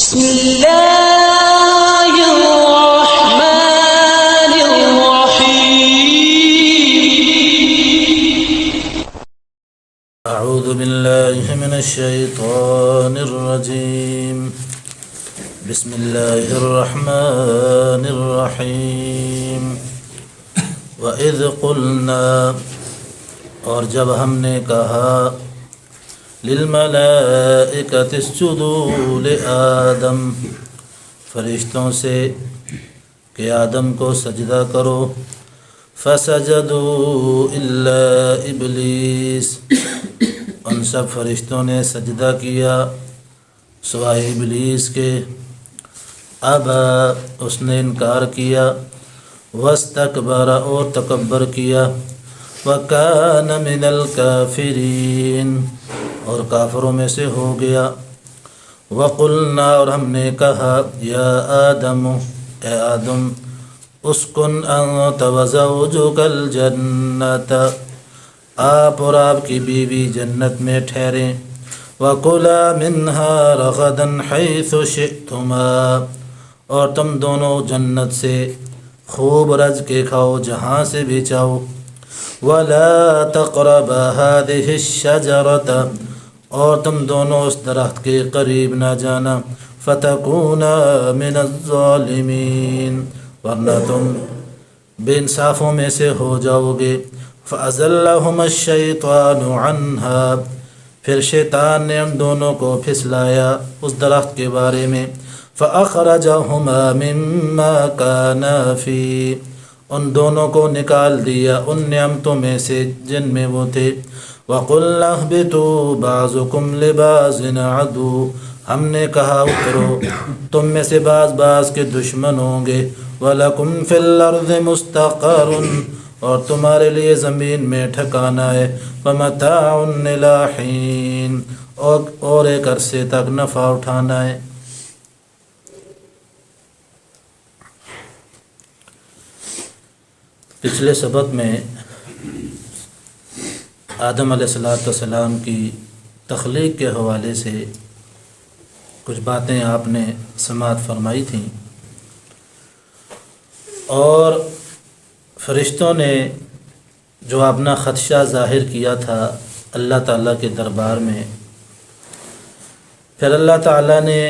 بسم الله الرحمن الرحيم. أعوذ بالله من الشيطان الرجيم. بسم الله الرحمن الرحيم. وَإِذْ قُلْنَا، اور جب ہم نے کہا، لِلْمَلَائِكَةِ اسْجُدُوا لِآدَمَ، فرشتوں سے کہ آدم کو سجدہ کرو، فَسَجَدُوا إِلَّا إِبْلِيسَ، ان سب فرشتوں نے سجدہ کیا سوائے ابلیس کے، ابا، اس نے انکار کیا، واستکبر، اور تکبر کیا، وَكَانَ مِنَ الْكَافِرِينَ، اور کافروں میں سے ہو گیا۔ وَقُلْنَا، اور ہم نے کہا، یا آدم، اے آدم، اسکن انت وزوجک الجنت، آپ اور آپ کی بیوی جنت میں ٹھہریں، وَكُلَا مِنْهَا رَغَدًا حَيْثُ شِئْتُمَا، اور تم دونوں جنت سے خوب رز کے کھاؤ جہاں سے بھی چاہو، وَلَا تَقْرَبَا هَذِهِ الشَّجَرَةَ، اور تم دونوں اس درخت کے قریب نہ جانا، فَتَكُونَا مِنَ الظَّالِمِينَ، ورنہ تم بے انصافوں میں سے ہو جاؤ گے۔ فَأَزَلَّهُمَا الشَّيْطَانُ عَنْهَا، پھر شیطان نے ان دونوں کو پھسلایا اس درخت کے بارے میں، فَأَخْرَجَهُمَا مِمَّا كَانَا فِيهِ، ان دونوں کو نکال دیا ان نعمتوں میں سے جن میں وہ تھے۔ وَقُلْنَا اهْبِطُوا بَعْضُكُمْ لِبَعْضٍ عَدُوٌّ، ہم نے کہا اترو، تم میں سے بعض کے دشمن ہوں گے، وَلَكُمْ فِي الْأَرْضِ مُسْتَقَرٌّ، اور تمہارے لیے زمین میں ٹھکانا ہے، وَمَتَاعٌ إِلَىٰ حِينٍ، اور ایک عرصے تک نفع اٹھانا ہے۔ پچھلے سبق میں آدم علیہ السلام کی تخلیق کے حوالے سے کچھ باتیں آپ نے سماعت فرمائی تھیں، اور فرشتوں نے جو اپنا خدشہ ظاہر کیا تھا اللہ تعالیٰ کے دربار میں، پھر اللہ تعالیٰ نے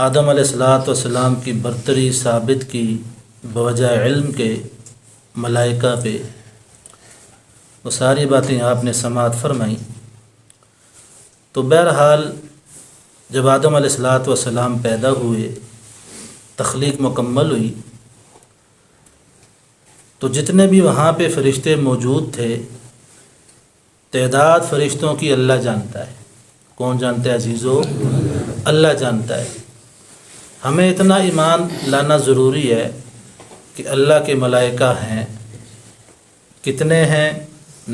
آدم علیہ السلام کی برتری ثابت کی بوجہ علم کے ملائکہ پہ، وہ ساری باتیں آپ نے سماعت فرمائیں۔ تو بہرحال جب آدم علیہ السلام پیدا ہوئے، تخلیق مکمل ہوئی، تو جتنے بھی وہاں پہ فرشتے موجود تھے، تعداد فرشتوں کی اللہ جانتا ہے۔ کون جانتا ہے عزیزو؟ اللہ جانتا ہے۔ ہمیں اتنا ایمان لانا ضروری ہے کہ اللہ کے ملائکہ ہیں، کتنے ہیں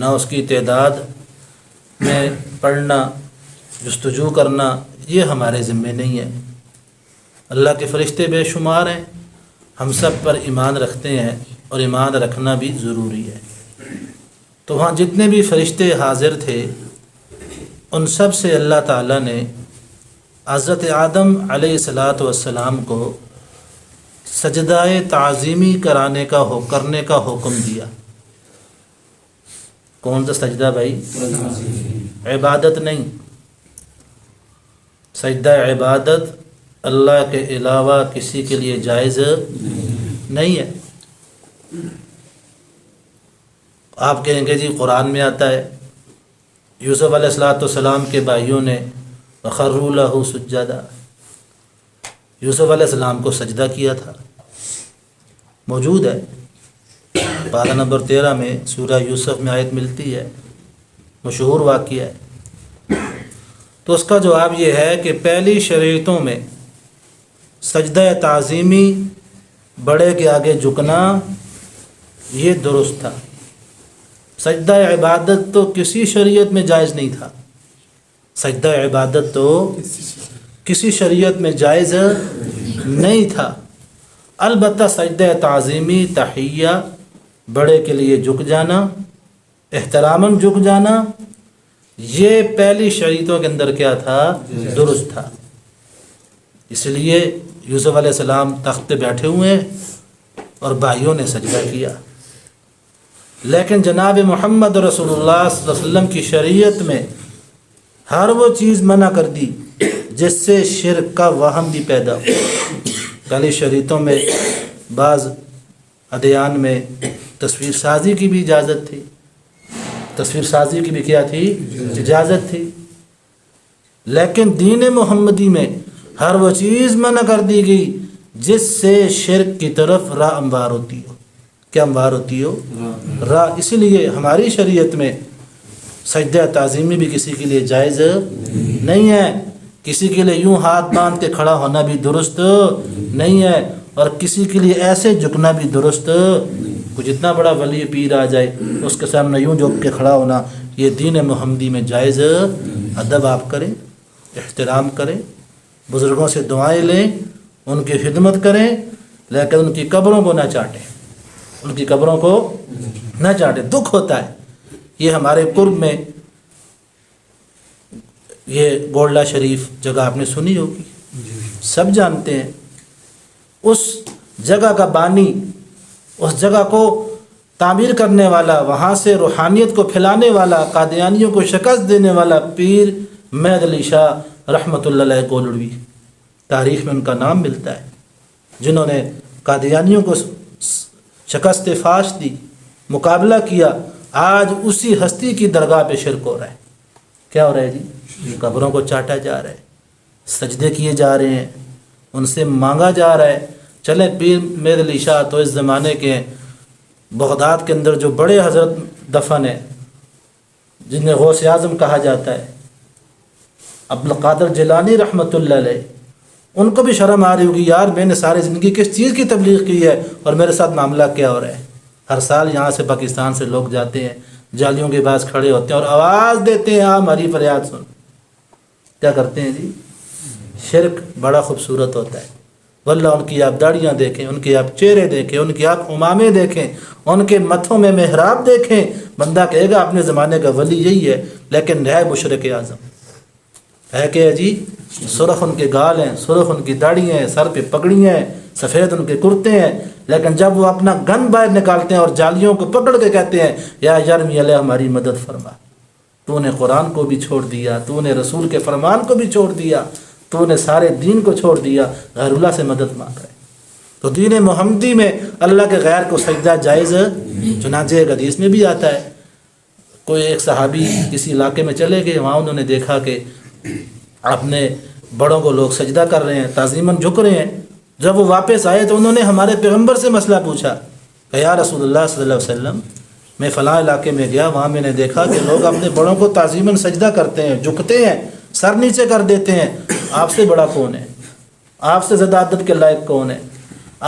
نہ اس کی تعداد میں پڑھنا، جستجو کرنا، یہ ہمارے ذمے نہیں ہے۔ اللہ کے فرشتے بے شمار ہیں، ہم سب پر ایمان رکھتے ہیں، اور ایمان رکھنا بھی ضروری ہے۔ تو وہاں جتنے بھی فرشتے حاضر تھے، ان سب سے اللہ تعالیٰ نے حضرت آدم علیہ السلام کو سجدہ تعظیمی کرنے کا حکم دیا۔ کون سا سجدہ بھائی؟ عبادت نہیں، سجدہ عبادت اللہ کے علاوہ کسی کے لیے جائز نہیں ہے۔ آپ کہیں گے جی قرآن میں آتا ہے، یوسف علیہ السلام کے بھائیوں نے وَخَرُّوا لَهُ سُجَّدًا، یوسف علیہ السلام کو سجدہ کیا تھا، موجود ہے پارہ نمبر 13 میں سورہ یوسف میں آیت ملتی ہے، مشہور واقعہ ہے۔ تو اس کا جواب یہ ہے کہ پہلی شریعتوں میں سجدہ تعظیمی، بڑے کے آگے جھکنا، یہ درست تھا۔ سجدہ عبادت تو کسی شریعت میں جائز نہیں تھا، سجدہ عبادت تو کسی شریعت میں جائز نہیں تھا۔ البتہ سجدہ تعظیمی، تحیہ، بڑے کے لیے جھک جانا، احتراماً جھک جانا، یہ پہلی شریعتوں کے اندر کیا تھا؟ درست تھا۔ اس لیے یوسف علیہ السلام تخت پہ بیٹھے ہوئے ہیں اور بھائیوں نے سجدہ کیا، لیکن جناب محمد رسول اللہ صلی اللہ علیہ وسلم کی شریعت میں ہر وہ چیز منع کر دی جس سے شرک کا وہم بھی پیدا ہو۔ پہلے شریعتوں میں بعض ادیان میں تصویر سازی کی بھی اجازت تھی، تصویر سازی کی بھی کیا تھی؟ اجازت تھی، لیکن دین محمدی میں ہر وہ چیز منع کر دی گئی جس سے شرک کی طرف راہ ہموار ہوتی ہو۔ کیا ہموار ہوتی ہو؟ راہ۔ اسی لیے ہماری شریعت میں سجدہ تعظیمی بھی کسی کے لیے جائز نہیں ہے، کسی کے لیے یوں ہاتھ باندھ کے کھڑا ہونا بھی درست نہیں ہے، اور کسی کے لیے ایسے جھکنا بھی درست۔ کوئی جتنا بڑا ولی پیر آ جائے اس کے سامنے یوں جھک کے کھڑا ہونا، یہ دین محمدی میں جائز۔ ادب آپ کریں، احترام کریں، بزرگوں سے دعائیں لیں، ان کی خدمت کریں، لیکن ان کی قبروں کو نہ چاٹیں، ان کی قبروں کو نہ چاٹیں۔ دکھ ہوتا ہے۔ یہ ہمارے قرب میں یہ گولڈا شریف جگہ آپ نے سنی ہوگی، سب جانتے ہیں۔ اس جگہ کا بانی، اس جگہ کو تعمیر کرنے والا، وہاں سے روحانیت کو پھیلانے والا، قادیانیوں کو شکست دینے والا پیر مہد علی شاہ رحمۃ اللہ علیہ گولڑوی، تاریخ میں ان کا نام ملتا ہے، جنہوں نے قادیانیوں کو شکست فاش دی، مقابلہ کیا۔ آج اسی ہستی کی درگاہ پہ شرک ہو رہا ہے۔ کیا ہو رہا ہے جی؟ قبروں کو چاٹا جا رہا ہے، سجدے کیے جا رہے ہیں، ان سے مانگا جا رہا ہے۔ چلیں پیر مہد علی شاہ تو اس زمانے کے ہیں، بغداد کے اندر جو بڑے حضرت دفن ہیں جنہیں غوث اعظم کہا جاتا ہے، عبدالقادر جیلانی رحمۃ اللہ علیہ، ان کو بھی شرم آ رہی ہوگی، یار میں نے ساری زندگی کس چیز کی تبلیغ کی ہے اور میرے ساتھ معاملہ کیا ہو رہا ہے۔ ہر سال یہاں سے پاکستان سے لوگ جاتے ہیں، جالیوں کے پاس کھڑے ہوتے ہیں اور آواز دیتے ہیں، ہاں ہماری فریاد سن۔ کیا کرتے ہیں جی؟ شرک بڑا خوبصورت ہوتا ہے، واللہ ان کی آپ داڑیاں دیکھیں، ان کے آپ چہرے دیکھیں، ان کے آپ امامے دیکھیں، ان کے متھوں میں محراب دیکھیں، بندہ کہے گا اپنے زمانے کا ولی یہی ہے، لیکن ہے مشرک اعظم۔ ہے کہ جی؟ سرخ ان کے گال ہیں، سرخ ان کی داڑیاں ہیں، سر پہ پگڑیاں ہیں، سفید ان کے کرتے ہیں، لیکن جب وہ اپنا گن باہر نکالتے ہیں اور جالیوں کو پکڑ کے کہتے ہیں یا یرمی علیہ ہماری مدد فرما، تو نے قرآن کو بھی چھوڑ دیا، تو نے رسول کے فرمان کو بھی چھوڑ دیا، تو نے سارے دین کو چھوڑ دیا، غیر اللہ سے مدد مانگ رہے۔ تو دین محمدی میں اللہ کے غیر کو سجدہ جائز، چنانچہ ایک حدیث میں بھی آتا ہے، کوئی ایک صحابی کسی علاقے میں چلے گئے، وہاں انہوں نے دیکھا کہ اپنے بڑوں کو لوگ سجدہ کر رہے ہیں، تعظیماً جھک رہے ہیں۔ جب وہ واپس آئے تو انہوں نے ہمارے پیغمبر سے مسئلہ پوچھا کہ یا رسول اللہ صلی اللہ علیہ وسلم، میں فلاں علاقے میں گیا، وہاں میں نے دیکھا کہ لوگ اپنے بڑوں کو تعظیماً سجدہ کرتے ہیں، جھکتے ہیں، سر نیچے کر دیتے ہیں۔ آپ سے بڑا کون ہے؟ آپ سے زیادہ عدد کے لائق کون ہے؟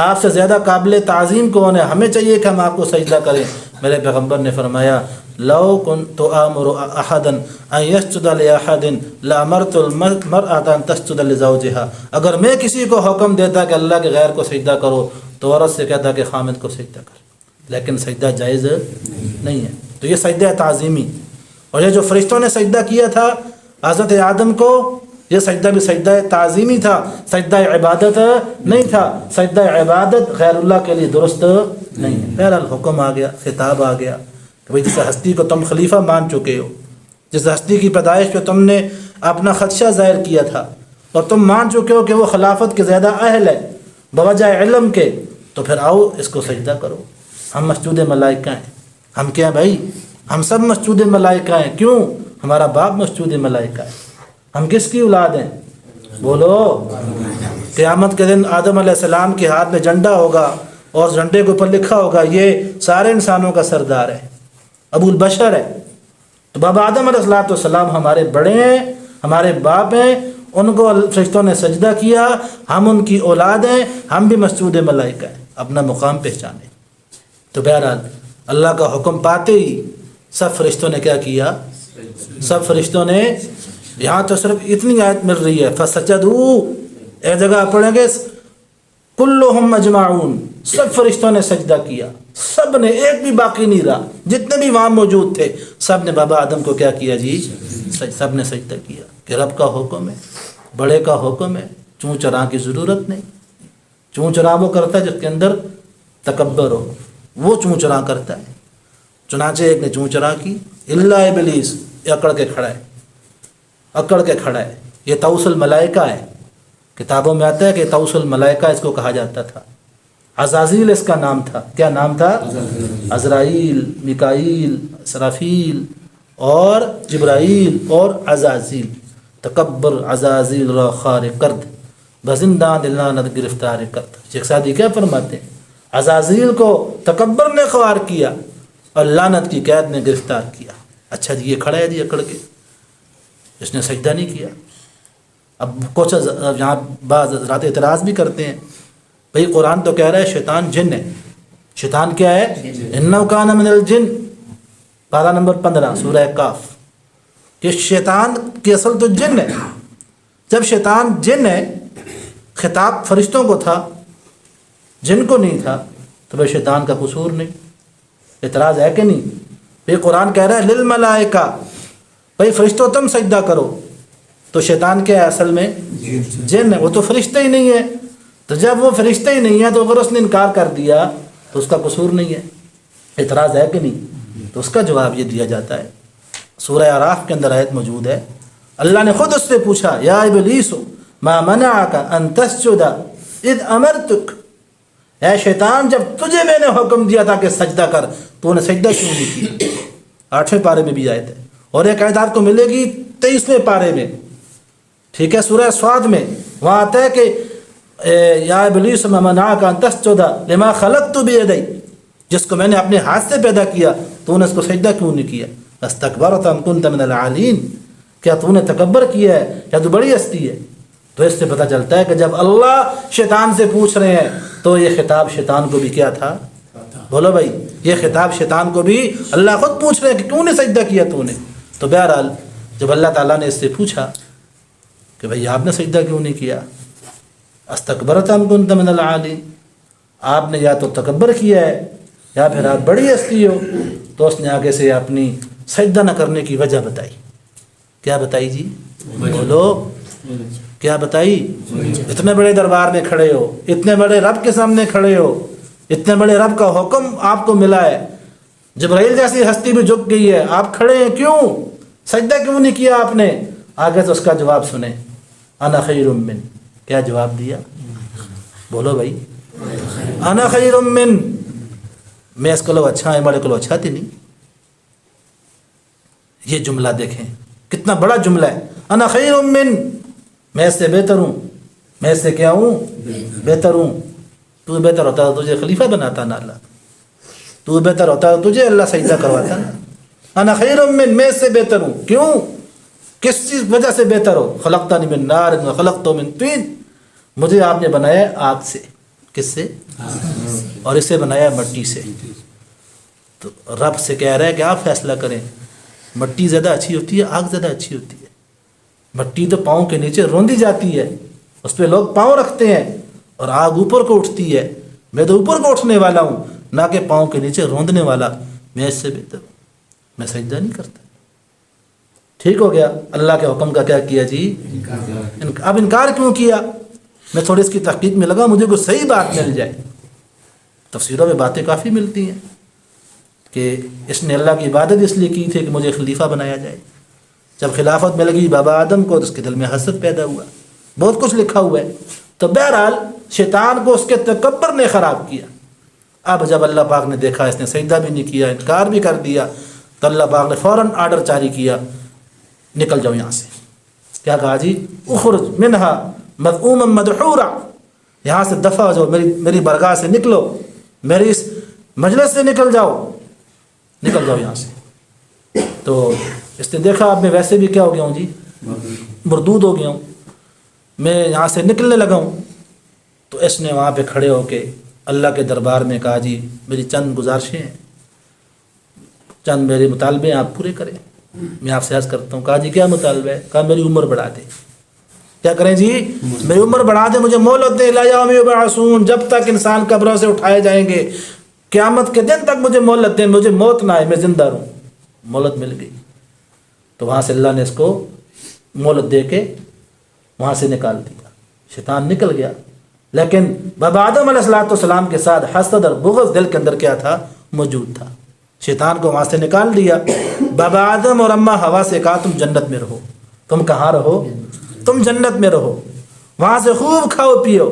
آپ سے زیادہ قابل تعظیم کون ہے؟ ہمیں چاہیے کہ ہم آپ کو سجدہ کریں۔ میرے پیغمبر نے فرمایا لو كنت آمر احدا ان يسجد لاحد لامرت المرأة ان تسجد لزوجها، اگر میں کسی کو حکم دیتا کہ اللہ کے غیر کو سجدہ کرو تو عورت سے کہتا کہ خامد کو سجدہ کر، لیکن سجدہ جائز نہیں ہے۔ تو یہ سجدہ تعظیمی، اور یہ جو فرشتوں نے سجدہ کیا تھا حضرت آدم کو، یہ سجدہ بھی سجدہ تعظیمی تھا، سجدہ عبادت نہیں تھا۔ سجدہ عبادت غیر اللہ کے لیے درست نہیں ہے۔ بہرحال حکم آ گیا، خطاب آ گیا کہ بھئی جس ہستی کو تم خلیفہ مان چکے ہو، جس ہستی کی پیدائش پہ تم نے اپنا خدشہ ظاہر کیا تھا اور تم مان چکے ہو کہ وہ خلافت کے زیادہ اہل ہے بوجہ علم کے، تو پھر آؤ اس کو سجدہ کرو۔ ہم مسجود ملائکہ ہیں، ہم کیا بھائی؟ ہم سب مسجود ملائکہ ہیں۔ کیوں؟ ہمارا باپ مسجود ملائکہ ہے۔ ہم کس کی اولاد ہیں؟ بولو۔ قیامت کے دن آدم علیہ السلام کے ہاتھ میں جھنڈا ہوگا اور جھنڈے کے اوپر لکھا ہوگا یہ سارے انسانوں کا سردار ہے، ابو البشر ہے۔ تو بابا آدم علیہ السلام ہمارے بڑے ہیں، ہمارے باپ ہیں، ان کو فرشتوں نے سجدہ کیا، ہم ان کی اولاد ہیں، ہم بھی مسجود ملائکہ ہیں۔ اپنا مقام پہچانے۔ تو بہرحال اللہ کا حکم پاتے ہی سب فرشتوں نے کیا کیا؟ سب فرشتوں نے، یہاں تو صرف اتنی آیت مل رہی ہے فسجدوا، ایک جگہ پڑھیں گے کلہم اجمعون، سب فرشتوں نے سجدہ کیا، سب نے، ایک بھی باقی نہیں رہا، جتنے بھی وہاں موجود تھے سب نے بابا آدم کو کیا کیا جی؟ سب نے سجدہ کیا کہ رب کا حکم ہے، بڑے کا حکم ہے، چون چراں کی ضرورت نہیں. چون چراں وہ کرتا ہے جس کے اندر تکبر ہو، وہ چون چراں کرتا ہے. چنانچہ ایک نے چون چراں کی، اللہ ابلیس، یہ اکڑ کے کھڑا ہے، اکڑ کے کھڑا ہے. یہ طاؤس الملائکہ ہے، کتابوں میں آتا ہے کہ طاؤس الملائکہ اس کو کہا جاتا تھا. عزازیل اس کا نام تھا. کیا نام تھا؟ عزرائیل، میکائیل، اسرافیل اور جبرائیل اور عزازیل. تکبر عزازیل را خار کرد بزندان لعنت گرفتار کرد. شیخ سعدی کیا فرماتے ہیں؟ عزازیل کو تکبر نے خوار کیا اور لعنت کی قید نے گرفتار کیا. اچھا جی، یہ کھڑا ہے جی اکڑ کے، اس نے سجدہ نہیں کیا. اب کچھ یہاں بعض حضرات اعتراض بھی کرتے ہیں، بھئی قرآن تو کہہ رہا ہے شیطان جن ہے. شیطان کیا ہے؟ انہ کان من الجن، پارہ نمبر 15 سورہ کاف، کہ شیطان کی اصل تو جن ہے. جب شیطان جن ہے، خطاب فرشتوں کو تھا، جن کو نہیں تھا، تو بھئی شیطان کا قصور نہیں. اعتراض ہے کہ نہیں؟ بھئی قرآن کہہ رہا ہے للملائکہ، بھئی فرشتوں تم سجدہ کرو، تو شیطان کیا ہے اصل میں؟ جن ہے. وہ تو فرشتہ ہی نہیں ہے. تو جب وہ فرشتہ ہی نہیں ہے تو اگر اس نے انکار کر دیا تو اس کا قصور نہیں ہے. اعتراض ہے کہ نہیں؟ تو اس کا جواب یہ دیا جاتا ہے، سورہ اعراف کے اندر آیت موجود ہے. اللہ نے خود اس سے پوچھا، یا ابلیس ما منعک ان تسجد اذ امرتک، اے شیطان جب تجھے میں نے حکم دیا تھا کہ سجدہ کر، تو نے سجدہ کیوں نہیں کیا؟ 8ویں پارے میں بھی آیت ہے، اور ایک آیت آپ کو ملے گی 23ویں پارے میں، ٹھیک ہے، سورہ صاد میں. وہاں آتا ہے کہ یا ابلیس ما منعک ان تسجد لما خلقت بیدی، جس کو میں نے اپنے ہاتھ سے پیدا کیا تو نے اس کو سجدہ کیوں نہیں کیا؟ استکبرت ام کنت من العالین، کیا تو نے تکبر کیا ہے یا تو بڑی ہستی ہے؟ تو اس سے پتہ چلتا ہے کہ جب اللہ شیطان سے پوچھ رہے ہیں تو یہ خطاب شیطان کو بھی کیا تھا؟ بولو بھائی، یہ خطاب شیطان کو بھی اللہ خود پوچھ رہے ہیں کہ کیوں نے سجدہ کیا تو نے. تو بہرحال جب اللہ تعالیٰ نے اس سے پوچھا کہ بھئی آپ نے سجدہ کیوں نہیں کیا، استکبرت ام کنت من العالین، آپ نے یا تو تکبر کیا ہے یا پھر آپ بڑی ہستی ہو، تو اس نے آگے سے اپنی سجدہ نہ کرنے کی وجہ بتائی. کیا بتائی جی؟ بولو، کیا بتائی؟ اتنے بڑے دربار میں کھڑے ہو، اتنے بڑے رب کے سامنے کھڑے ہو، اتنے بڑے رب کا حکم آپ کو ملا ہے، جبرائیل جیسی ہستی بھی جھک گئی ہے، آپ کھڑے ہیں، کیوں سجدہ کیوں نہیں کیا آپ نے؟ آگے تو اس کا جواب سنیں، انا خیر من. کیا جواب دیا؟ بولو بھائی، انا خیر من، میں اس کو لو اچھا ہے، بڑے کو لو اچھا تھی نہیں. یہ جملہ دیکھیں کتنا بڑا جملہ ہے، انا خیر من، میں اس سے بہتر ہوں. میں اس سے کیا ہوں؟ بہتر ہوں. تو بہتر ہوتا تو تجھے خلیفہ بناتا نا اللہ، تو بہتر ہوتا تو تجھے اللہ سجدہ کرواتا نا. انا خیر من، میں اس سے بہتر ہوں. کیوں؟ کس چیز وجہ سے بہتر ہو؟ خلقتنی من نار و خلقتہ من طین، مجھے آپ نے بنایا آگ سے. کس سے؟ اور اسے بنایا مٹی سے. تو رب سے کہہ رہا ہے کہ آپ فیصلہ کریں، مٹی زیادہ اچھی ہوتی ہے، آگ زیادہ اچھی ہوتی ہے؟ مٹی تو پاؤں کے نیچے روندی جاتی ہے، اس پہ لوگ پاؤں رکھتے ہیں، اور آگ اوپر کو اٹھتی ہے. میں تو اوپر کو اٹھنے والا ہوں، نہ کہ پاؤں کے نیچے روندنے والا. میں اس سے بہتر ہوں، میں سجدہ نہیں کرتا. ٹھیک ہو گیا. اللہ کے حکم کا کیا کیا جی؟ اب انکار کیوں کیا؟ میں تھوڑی اس کی تحقیق میں لگا، مجھے کوئی صحیح بات مل جائے. تفسیروں میں باتیں کافی ملتی ہیں کہ اس نے اللہ کی عبادت اس لیے کی تھی کہ مجھے خلیفہ بنایا جائے. جب خلافت مل گئی بابا آدم کو تو اس کے دل میں حسد پیدا ہوا. بہت کچھ لکھا ہوا ہے. تو بہرحال شیطان کو اس کے تکبر نے خراب کیا. اب جب اللہ پاک نے دیکھا اس نے سجدہ بھی نہیں کیا، انکار بھی کر دیا، تو اللہ پاک نے فوراً آرڈر جاری کیا، نکل جاؤ یہاں سے. کیا کہا جی؟ اخرج منہا مذءوما مدحورا، یہاں سے دفع ہو جاؤ، میری برگاہ سے نکلو، میری اس مجلس سے نکل جاؤ، نکل جاؤ یہاں سے. تو اس نے دیکھا اب میں ویسے بھی کیا ہو گیا ہوں جی؟ مردود ہو گیا ہوں، میں یہاں سے نکلنے لگا ہوں. تو اس نے وہاں پہ کھڑے ہو کے اللہ کے دربار میں کہا جی میری چند گزارشیں ہیں، چند میرے مطالبے آپ پورے کریں. میں آپ سے عرض کرتا ہوں. کہا جی کیا مطالبہ ہے؟ کہا میری عمر بڑھا دے. کیا کریں جی؟ میری عمر بڑھا دے، مجھے مہلت دے، الی یوم یبعثون، جب تک انسان قبروں سے اٹھائے جائیں گے، قیامت کے دن تک مجھے مہلت دیں، مجھے موت نہ آئے، میں زندہ رہوں. مہلت مل گئی. تو وہاں سے اللہ نے اس کو مہلت دے کے وہاں سے نکال دیا. شیطان نکل گیا، لیکن بابا آدم علیہ السلام کے ساتھ حسد اور بغض دل کے اندر کیا تھا؟ موجود تھا۔ شیطان کو وہاں سے نکال دیا۔ بابا آدم اور اماں ہوا سے کہا تم جنت میں رہو۔ تم کہاں رہو؟ تم جنت میں رہو، وہاں سے خوب کھاؤ پیو،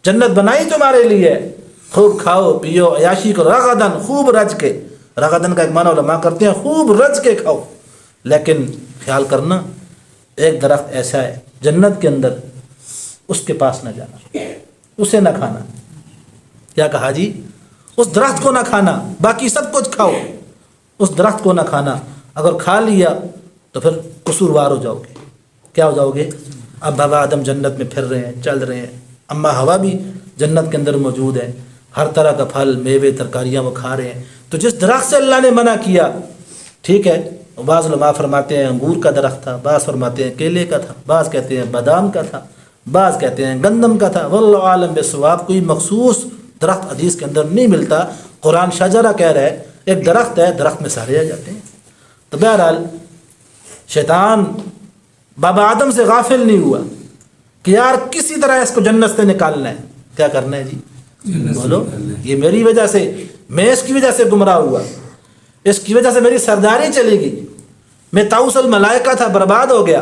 جنت بنائی تمہارے لیے، خوب کھاؤ پیو، عیاشی کرو، رغدن، خوب رج کے۔ رغدن کا ایک معنی علماء کرتے ہیں خوب رج کے کھاؤ، لیکن خیال کرنا ایک درخت ایسا ہے جنت کے اندر، اس کے پاس نہ جانا، اسے نہ کھانا۔ کیا کہا جی؟ اس درخت کو نہ کھانا، باقی سب کچھ کھاؤ، اس درخت کو نہ کھانا۔ اگر کھا لیا تو پھر قصوروار ہو جاؤ گے۔ کیا ہو جاؤ گے؟ اب بابا آدم جنت میں پھر رہے ہیں، چل رہے ہیں، اماں ہوا بھی جنت کے اندر موجود ہے، ہر طرح کا پھل میوے ترکاریاں وہ کھا رہے ہیں۔ تو جس درخت سے اللہ نے منع کیا، ٹھیک ہے، بعض علماء فرماتے ہیں انگور کا درخت تھا، بعض فرماتے ہیں کیلے کا تھا، بعض کہتے ہیں بادام کا تھا، بعض کہتے ہیں گندم کا تھا، واللہ عالم بالصواب۔ کوئی مخصوص درخت حدیث کے اندر نہیں ملتا، قرآن شجرہ کہہ رہا ہے، ایک درخت ہے، درخت میں سارے آ جاتے ہیں۔ تو بہرحال شیطان بابا آدم سے غافل نہیں ہوا کہ یار کسی طرح اس کو جنت سے نکالنا ہے۔ کیا کرنا ہے جی؟ بولو، یہ میری وجہ سے، میں اس کی وجہ سے گمراہ ہوا، اس کی وجہ سے میری سرداری چلی گئی، میں طاؤس الملائکہ تھا، برباد ہو گیا،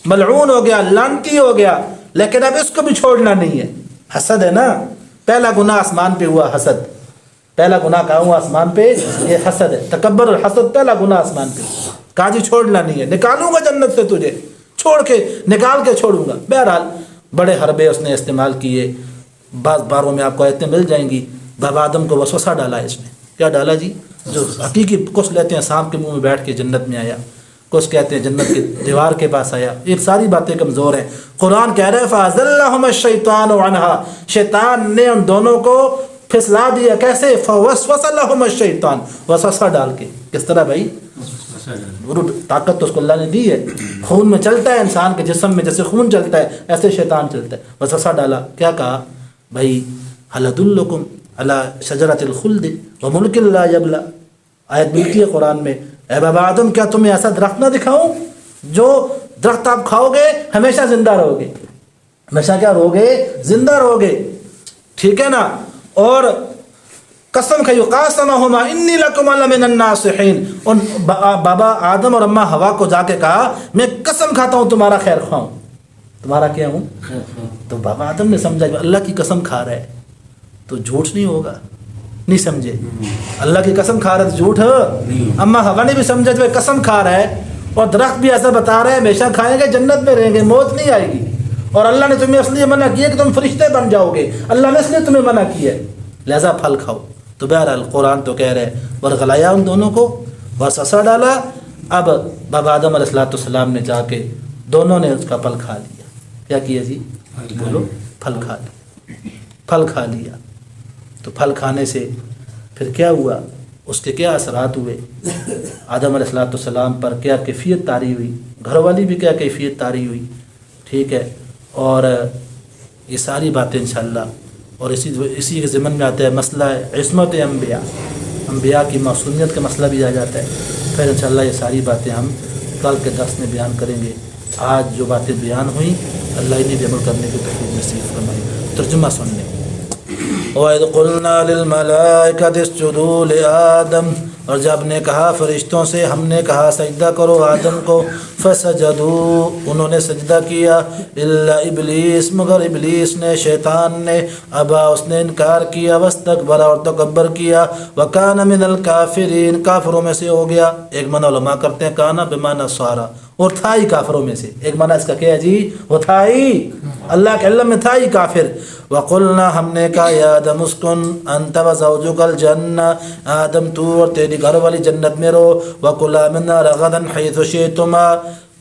ملعون ہو گیا، لعنتی ہو گیا، لیکن اب اس کو بھی چھوڑنا نہیں ہے۔ حسد ہے نا، پہلا گناہ آسمان پہ ہوا، حسد۔ پہلا گناہ کہاں ہوا؟ آسمان پہ، یہ حسد ہے، تکبر اور حسد پہلا گناہ آسمان پہ۔ کہا جی چھوڑنا نہیں ہے، نکالوں گا جنت سے تجھے، چھوڑ کے نکال کے چھوڑوں گا۔ بہرحال بڑے حربے اس نے استعمال کیے، بعض باروں میں آپ کو آیتیں مل جائیں گی۔ بابا آدم کو وسوسہ ڈالا اس نے۔ کیا ڈالا جی؟ جو حقیقی کچھ لیتے ہیں سانپ کے منہ میں بیٹھ کے جنت میں آیا، کچھ کہتے ہیں جنت کی دیوار کے پاس آیا، یہ ساری باتیں کمزور ہیں۔ قرآن کہہ رہے ہیں فَأَزَلَّهُمَا الشَّيْطَانُ عَنْهَا، شیطان نے ان دونوں کو پھسلا دیا۔ کیسے؟ فَوَسْوَسَ لَهُمَا الشَّيْطَانُ، وسوسہ ڈال کے۔ کس طرح بھائی؟ طاقت تو اس کو اللہ نے دی ہے، خون میں چلتا ہے، انسان کے جسم میں جیسے خون چلتا ہے ایسے شیطان چلتا ہے۔ وسوسہ ڈالا، کیا کہا بھائی؟ هَلْ أَدُلُّكُمْ عَلَى شَجَرَةِ الْخُلْدِ وَمُلْكٍ لَا يَبْلَىٰ، آیت ملتی ہے قرآن میں، اے بابا آدم کیا تمہیں ایسا درخت نہ دکھاؤں جو درخت آپ کھاؤ گے ہمیشہ زندہ رہو گے، ہمیشہ کیا رہو گے؟ زندہ رہو گے، ٹھیک ہے نا؟ اور قسم کھائی قاسمہما انی لکما لمن الناصحین، ان بابا آدم اور اماں ہوا کو جا کے کہا میں قسم کھاتا ہوں تمہارا خیر خواہ ہوں، تمہارا کیا ہوں؟ تو بابا آدم نے سمجھا کہ اللہ کی قسم کھا رہا ہے تو جھوٹ نہیں ہوگا، نہیں سمجھے؟ اللہ کی قسم کھا رہا ہے تو جھوٹ ہے؟ اماں ہوا نے بھی سمجھا کہ قسم کھا رہا ہے اور درخت بھی ایسا بتا رہا ہے ہمیشہ کھائیں گے، جنت میں رہیں گے، موت نہیں آئے گی، اور اللہ نے تمہیں اس لیے منع کیا کہ تم فرشتے بن جاؤ گے، اللہ نے اس لیے تمہیں منع کیا ہے، لہذا پھل کھاؤ۔ تو بہرحال قرآن تو کہہ رہے ورغلایا ان دونوں کو، وسوسہ ڈالا۔ اب بابا آدم علیہ السلام نے جا کے دونوں نے اس کا پھل کھا لیا۔ کیا کیا جی؟ بولو، پھل کھا لیا، پھل کھا لیا۔ تو پھل کھانے سے پھر کیا ہوا؟ اس کے کیا اثرات ہوئے آدم علیہ السلام پر؟ کیا کیفیت طاری ہوئی، گھر والی بھی کیا کیفیت طاری ہوئی، ٹھیک ہے؟ اور یہ ساری باتیں انشاءاللہ، اور اسی کے ضمن میں آتا ہے مسئلہ عصمت انبیاء کی معصومیت کا مسئلہ بھی آ جاتا ہے۔ پھر انشاءاللہ یہ ساری باتیں ہم کل کے درس میں بیان کریں گے۔ آج جو باتیں بیان ہوئیں اللہ انہیں بھی عمل کرنے کی توفیق نصیب فرمائے۔ ترجمہ سننے وَإِذْ قُلْنَا لِلْمَلَائِكَةِ اسْجُدُوا لِآدَمَ، اور جب نے کہا فرشتوں سے، ہم نے کہا سجدہ کرو آدم کو، فسجدوا، انہوں نے سجدہ کیا، الا ابلیس، مگر ابلیس نے، شیطان نے، ابا، اس نے انکار کیا، واستکبر، اور تکبر کیا، وکان من الکافرین، کافروں میں سے ہو گیا۔ ایک معنی علماء کرتے ہیں کانا بمعنی سارا، اور تھا ہی کافروں میں سے، ایک معنی اس کا کیا ہے جی؟ وہ تھا ہی، اللہ کے علم میں تھا ہی کافر۔ وقلنا، ہم نے کہا، یا آدم اسکن انت وزوجک الجنہ، آدم تو اور تیری گھر والی جنت میں رہو، وکلا منہا رغدا حیث شئتما،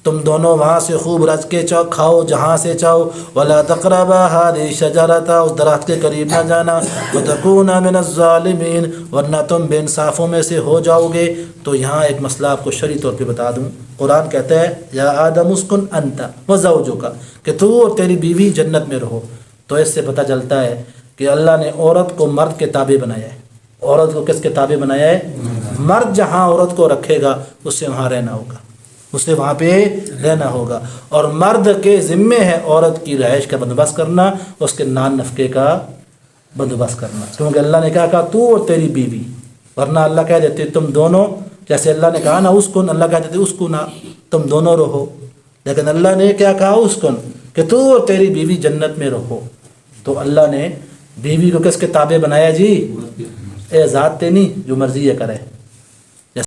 تم دونوں وہاں سے خوب رچ کے کھاؤ جہاں سے چاہو، ولا تقربا هذه الشجرة، اس درخت کے قریب نہ جانا، وتکونا من الظالمین، ورنہ تم بے انصافوں میں سے ہو جاؤ گے۔ تو یہاں ایک مسئلہ آپ کو شرعی طور پہ بتا دوں، قرآن کہتا ہے یا آدم اسکن انت وزوجک، کہ تو اور تیری بیوی جنت میں رہو۔ تو اس سے پتہ چلتا ہے کہ اللہ نے عورت کو مرد کے تابع بنایا ہے۔ عورت کو کس کے تابع بنایا ہے؟ مرد جہاں عورت کو رکھے گا اس سے وہاں رہنا ہوگا، اسے وہاں پہ رہنا ہوگا، اور مرد کے ذمے ہے عورت کی رہائش کا بندوبست کرنا، اس کے نان نفقے کا بندوبست کرنا، کیونکہ اللہ نے کیا کہا تو اور تیری بیوی، ورنہ اللہ کہہ دیتے تم دونوں، جیسے اللہ نے کہا نا اسکن، اللہ کہہ دیتے اسکن تم دونوں رہو، لیکن اللہ نے کیا کہا اسکن کہ تو اور تیری بیوی جنت میں رہو. تو اللہ نے بیوی کو کس کے تابع بنایا جی؟ اے ذات تینی جو مرضی ہے کرے.